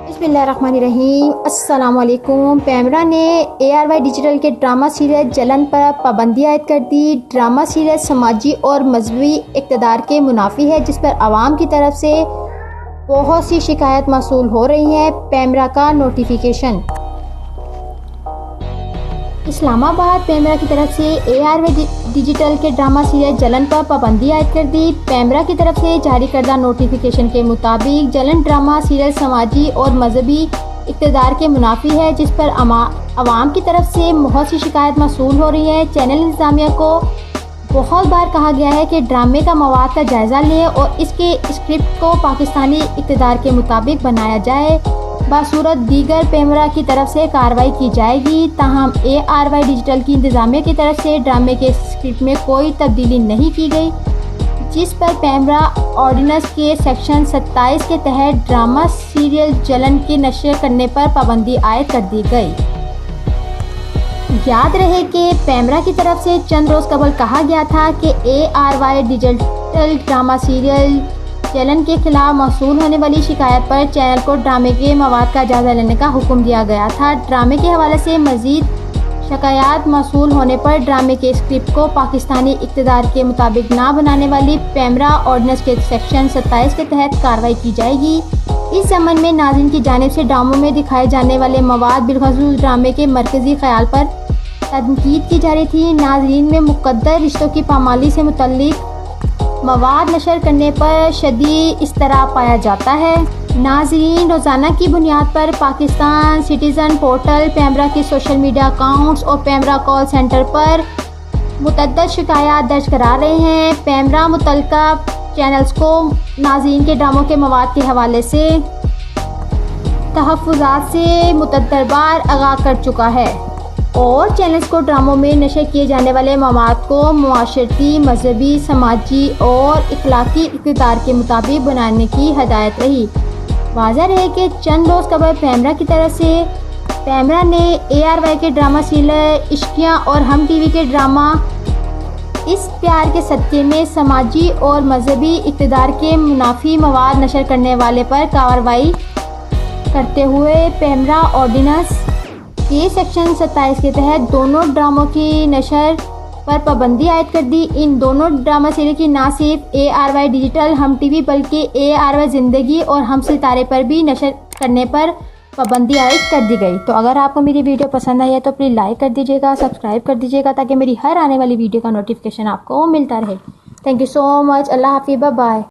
बिस्मिल्लाहिर्रहमानिर्रहीम। अस्सलाम वालेकुम। पैमरा ने ARY डिजिटल के ड्रामा सीरियल जलन पर पाबंदी आयद कर दी। ड्रामा सीरियल समाजी और मजहबी इक़्तिदार के मुनाफी है, जिस पर आवाम की तरफ से बहुत सी शिकायत मौसूल हो रही हैं। पैमरा का नोटिफिकेशन। इस्लामाबाद पैमरा की तरफ से ARY डिजिटल के ड्रामा सीरियल जलन पर पाबंदी आयद कर दी। पैमरा की तरफ से जारी करदा नोटिफिकेशन के मुताबिक जलन ड्रामा सीरियल समाजी और मजहबी इक़्तिदार के मुनाफी है, जिस पर आवाम की तरफ से बहुत सी शिकायत मौसूल हो रही है। चैनल इंतज़ामिया को बहुत बार कहा गया है कि ड्रामे का मवाद का जायज़ा लें और इसके स्क्रिप्ट को पाकिस्तानी इक़्तिदार के मुताबिक बनाया जाए। बासूरत दीगर पैमरा की तरफ से कार्रवाई की जाएगी। ताहम ARY डिजिटल की इंतज़ामिया की तरफ से ड्रामे के स्क्रिप्ट में कोई तब्दीली नहीं की गई, जिस पर पैमरा ऑर्डिनेंस के सेक्शन 27 के तहत ड्रामा सीरियल जलन के नशर करने पर पाबंदी आयद कर दी गई। याद रहे कि पैमरा की तरफ से चंद रोज़ कबल कहा गया था कि ARY डिजिटल ड्रामा सीरियल जलन के खिलाफ मौसूल होने वाली शिकायत पर चैनल को ड्रामे के मवाद का जायज़ा लेने का हुक्म दिया गया था। ड्रामे के हवाले से मज़ीद शिकायत मौसूल होने पर ड्रामे के स्क्रिप्ट को पाकिस्तानी इक़्तिदार के मुताबिक ना बनाने वाली पैमरा ऑर्डिनेंस के सेक्शन 27 के तहत कार्रवाई की जाएगी। इस ज़मन में नाज़रीन की जानिब से ड्रामों में दिखाए जाने वाले मवाद बिलख़ुसूस ड्रामे के मरकज़ी ख़याल पर तनकीद की जा रही थी। नाज़रीन में मुक़द्दर रिश्तों की पामाली से मुतल्लिक़ मवाद नशर करने पर शदीद इस्तराब पाया जाता है। नाज़रीन, रोज़ाना की बुनियाद पर पाकिस्तान सिटीज़न पोर्टल, पैमरा के सोशल मीडिया अकाउंट्स और पैमरा कॉल सेंटर पर मुतअद्दिद शिकायत दर्ज करा रहे हैं। पैमरा मुतल्लिका चैनल्स को नाज़रीन के ड्रामों के मवाद के हवाले से तहफ़्फ़ुज़ात से मुतअद्दिद बार आगाह कर चुका है और चैनल्स को ड्रामों में नशर किए जाने वाले मवाद को मुआशरती, मजहबी, समाजी और इखलाकी इक़्तिदार के मुताबिक बनाने की हदायत रही। वाज़ह रहे कि चंद रोज़ कबल पैमरा की तरफ से पैमरा ने ARY के ड्रामा सीरियल इश्कियाँ और हम TV के ड्रामा इस प्यार के सदक़े में समाजी और मजहबी इक़्तिदार के मुनाफी मवाद नशर करने वाले पर कार्रवाई करते हुए पैमरा ऑर्डिनेंस के सेक्शन 27 के तहत दोनों ड्रामों की नशर पर पाबंदी आयद कर दी। इन दोनों ड्रामा सीरियल की न सिर्फ ARY डिजिटल हम TV बल्कि ARY ज़िंदगी और हम सितारे पर भी नशर करने पर पाबंदी आयद कर दी गई। तो अगर आपको मेरी वीडियो पसंद आई है तो प्लीज़ लाइक कर दीजिएगा, सब्सक्राइब कर दीजिएगा, ताकि मेरी हर आने वाली वीडियो का नोटिफिकेशन आपको मिलता रहे। Thank you so much. अल्लाह हाफ़िज़। Bye bye.